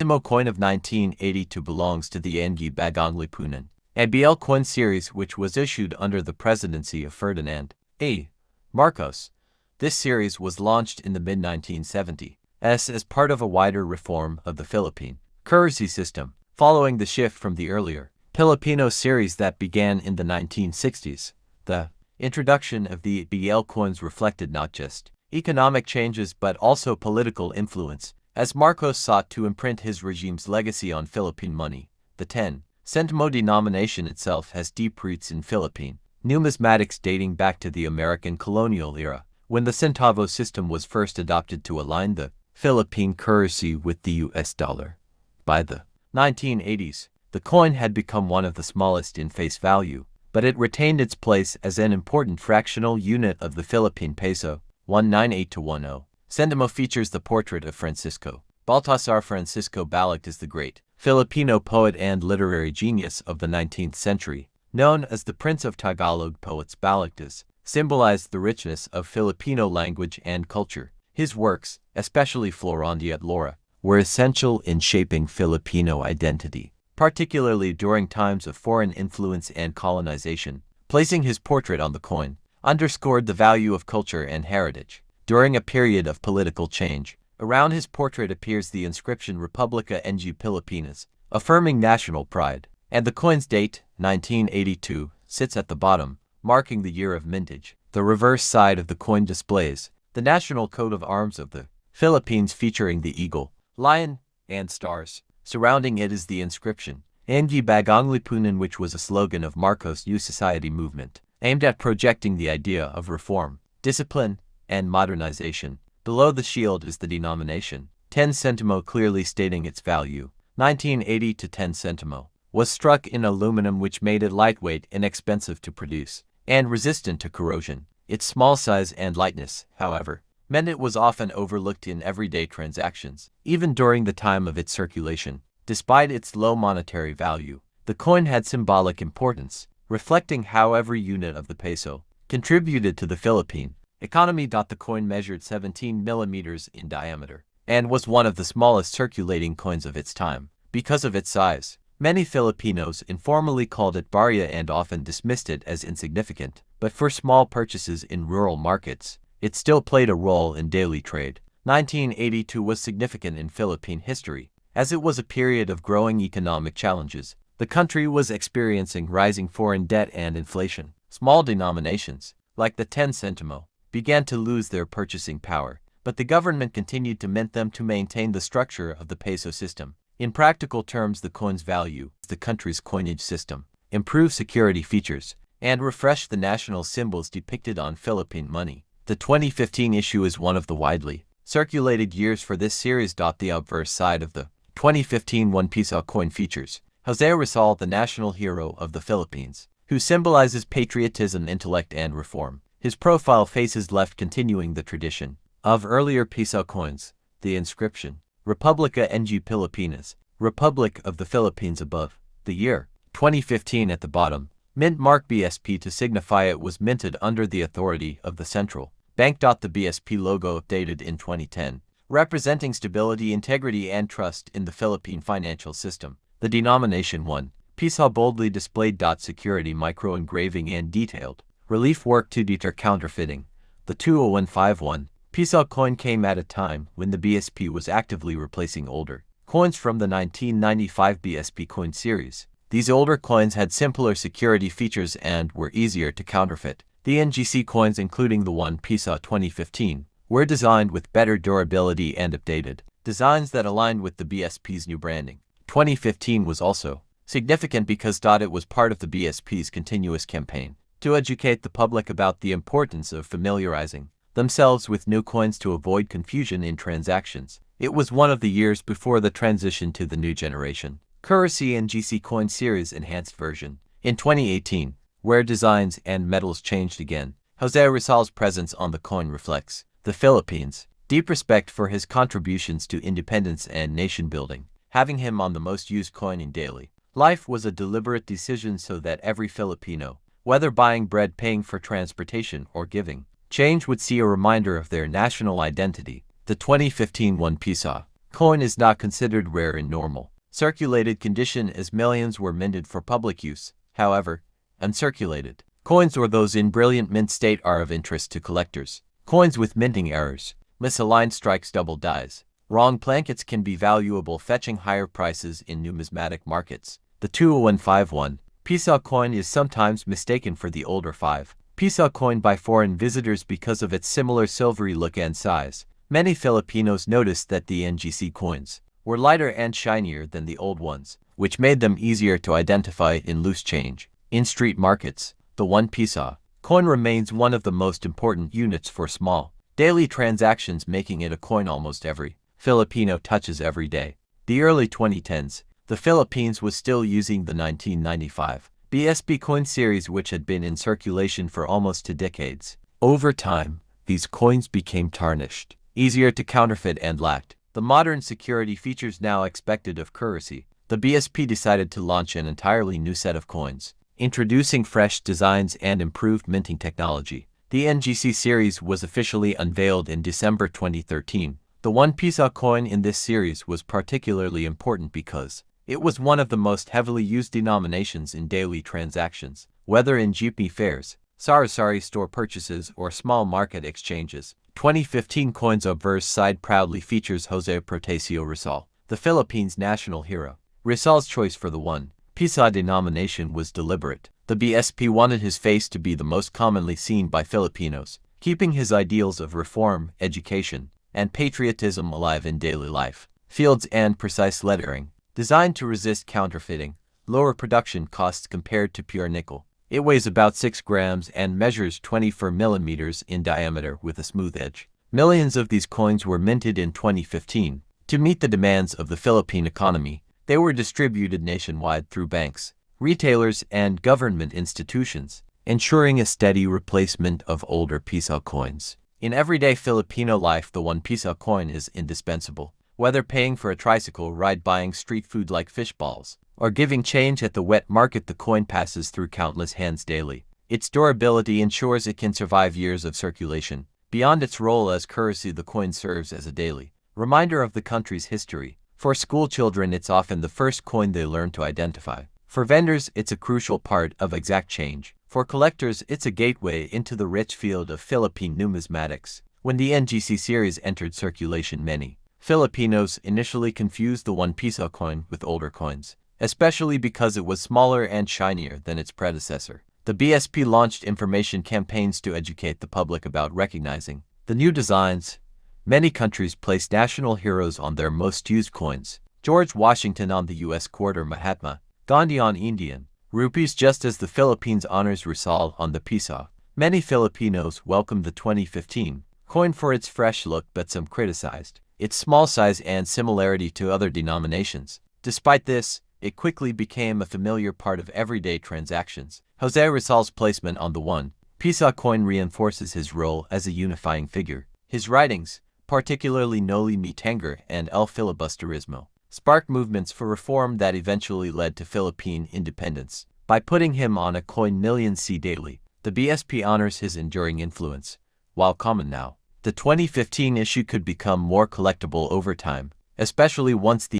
Sentimo coin of 1982 belongs to the NG Bagong Lipunan, a BL coin series which was issued under the presidency of Ferdinand A. Marcos. This series was launched in the mid-1970s as part of a wider reform of the Philippine currency system, following the shift from the earlier Filipino series that began in the 1960s. The introduction of the BL coins reflected not just economic changes but also political influence, as Marcos sought to imprint his regime's legacy on Philippine money. The 10 Sentimo denomination itself has deep roots in Philippine numismatics dating back to the American colonial era, when the centavo system was first adopted to align the Philippine currency with the US dollar. By the 1980s, the coin had become one of the smallest in face value, but it retained its place as an important fractional unit of the Philippine peso, 198-10. Sentimo features the portrait of Francisco Baltasar. Francisco Balagtas, the great Filipino poet and literary genius of the 19th century, known as the Prince of Tagalog poets. Balagtas symbolized the richness of Filipino language and culture. His works, especially Florondia at Laura, were essential in shaping Filipino identity, particularly during times of foreign influence and colonization. Placing his portrait on the coin underscored the value of culture and heritage. During a period of political change, around his portrait appears the inscription Republica ng Pilipinas, affirming national pride, and the coin's date, 1982, sits at the bottom, marking the year of mintage. The reverse side of the coin displays the national coat of arms of the Philippines, featuring the eagle, lion, and stars. Surrounding it is the inscription, NG Bagong Lipunan, which was a slogan of Marcos' New Society movement, aimed at projecting the idea of reform, discipline, and modernization. Below the shield is the denomination, 10 Sentimo, clearly stating its value. 1980 to 10 Sentimo was struck in aluminum, which made it lightweight, inexpensive to produce, and resistant to corrosion. Its small size and lightness, however, meant it was often overlooked in everyday transactions, even during the time of its circulation. Despite its low monetary value, the coin had symbolic importance, reflecting how every unit of the peso contributed to the Philippine economy. The coin measured 17 millimeters in diameter and was one of the smallest circulating coins of its time. Because of its size, many Filipinos informally called it barya and often dismissed it as insignificant, but for small purchases in rural markets, it still played a role in daily trade. 1982 was significant in Philippine history, as it was a period of growing economic challenges. The country was experiencing rising foreign debt and inflation. Small denominations, like the 10 Sentimo, began to lose their purchasing power, but the government continued to mint them to maintain the structure of the peso system. In practical terms, the coin's value, the country's coinage system, improved security features, and refreshed the national symbols depicted on Philippine money. The 2015 issue is one of the widely circulated years for this series. The obverse side of the 2015 1 peso coin features Jose Rizal, the national hero of the Philippines, who symbolizes patriotism, intellect, and reform. His profile faces left, continuing the tradition of earlier peso coins. The inscription, Republica ng Pilipinas, Republic of the Philippines, above the year 2015 at the bottom. Mint mark BSP to signify it was minted under the authority of the central bank. The BSP logo updated in 2010, representing stability, integrity, and trust in the Philippine financial system. The denomination 1 peso boldly displayed. Security, micro engraving, and detailed relief work to deter counterfeiting. The 20151 peso coin came at a time when the BSP was actively replacing older coins from the 1995 BSP coin series. These older coins had simpler security features and were easier to counterfeit. The NGC coins, including the 1 peso 2015, were designed with better durability and updated designs that aligned with the BSP's new branding. 2015 was also significant because it was part of the BSP's continuous campaign to educate the public about the importance of familiarizing themselves with new coins to avoid confusion in transactions. It was one of the years before the transition to the new generation currency and GC coin series enhanced version. In 2018, where designs and metals changed again, Jose Rizal's presence on the coin reflects the Philippines' deep respect for his contributions to independence and nation building. Having him on the most used coin in daily life was a deliberate decision so that every Filipino, whether buying bread, paying for transportation, or giving change, would see a reminder of their national identity. The 2015 1 peso coin is not considered rare in normal circulated condition as millions were minted for public use. However, uncirculated coins or those in brilliant mint state are of interest to collectors. Coins with minting errors, misaligned strikes, double dies, wrong blankets can be valuable, fetching higher prices in numismatic markets. The 20151 peso coin is sometimes mistaken for the older 5 peso coin by foreign visitors because of its similar silvery look and size. Many Filipinos noticed that the NGC coins were lighter and shinier than the old ones, which made them easier to identify in loose change. In street markets, the 1 peso coin remains one of the most important units for small daily transactions, making it a coin almost every Filipino touches every day. The early 2010s, the Philippines was still using the 1995 BSP coin series, which had been in circulation for almost 2 decades. Over time, these coins became tarnished, easier to counterfeit, and lacked the modern security features now expected of currency. The BSP decided to launch an entirely new set of coins, introducing fresh designs and improved minting technology. The NGC series was officially unveiled in December 2013. The 1 peso coin in this series was particularly important because it was one of the most heavily used denominations in daily transactions, whether in jeepney fares, sari-sari store purchases, or small market exchanges. 2015 coins obverse side proudly features Jose Protasio Rizal, the Philippines' national hero. Rizal's choice for the 1 peso denomination was deliberate. The BSP wanted his face to be the most commonly seen by Filipinos, keeping his ideals of reform, education, and patriotism alive in daily life. Fields and precise lettering, designed to resist counterfeiting, lower production costs compared to pure nickel. It weighs about 6 grams and measures 24 millimeters in diameter with a smooth edge. Millions of these coins were minted in 2015. To meet the demands of the Philippine economy, they were distributed nationwide through banks, retailers, and government institutions, ensuring a steady replacement of older peso coins. In everyday Filipino life, the 1 peso coin is indispensable. Whether paying for a tricycle ride, buying street food like fish balls, or giving change at the wet market, the coin passes through countless hands daily. Its durability ensures it can survive years of circulation. Beyond its role as currency, the coin serves as a daily reminder of the country's history. For school children, it's often the first coin they learn to identify. For vendors, it's a crucial part of exact change. For collectors, it's a gateway into the rich field of Philippine numismatics. When the NGC series entered circulation, many Filipinos initially confused the 1 peso coin with older coins, especially because it was smaller and shinier than its predecessor. The BSP launched information campaigns to educate the public about recognizing the new designs. Many countries placed national heroes on their most used coins. George Washington on the U.S. quarter, Mahatma Gandhi on Indian rupees, just as the Philippines honors Rizal on the peso. Many Filipinos welcomed the 2015 coin for its fresh look, but some criticized its small size and similarity to other denominations. Despite this, it quickly became a familiar part of everyday transactions. Jose Rizal's placement on the 1 peso coin reinforces his role as a unifying figure. His writings, particularly Noli Me Tangere and El Filibusterismo, sparked movements for reform that eventually led to Philippine independence. By putting him on a coin millions see daily, the BSP honors his enduring influence. While common now, the 2015 issue could become more collectible over time, especially once the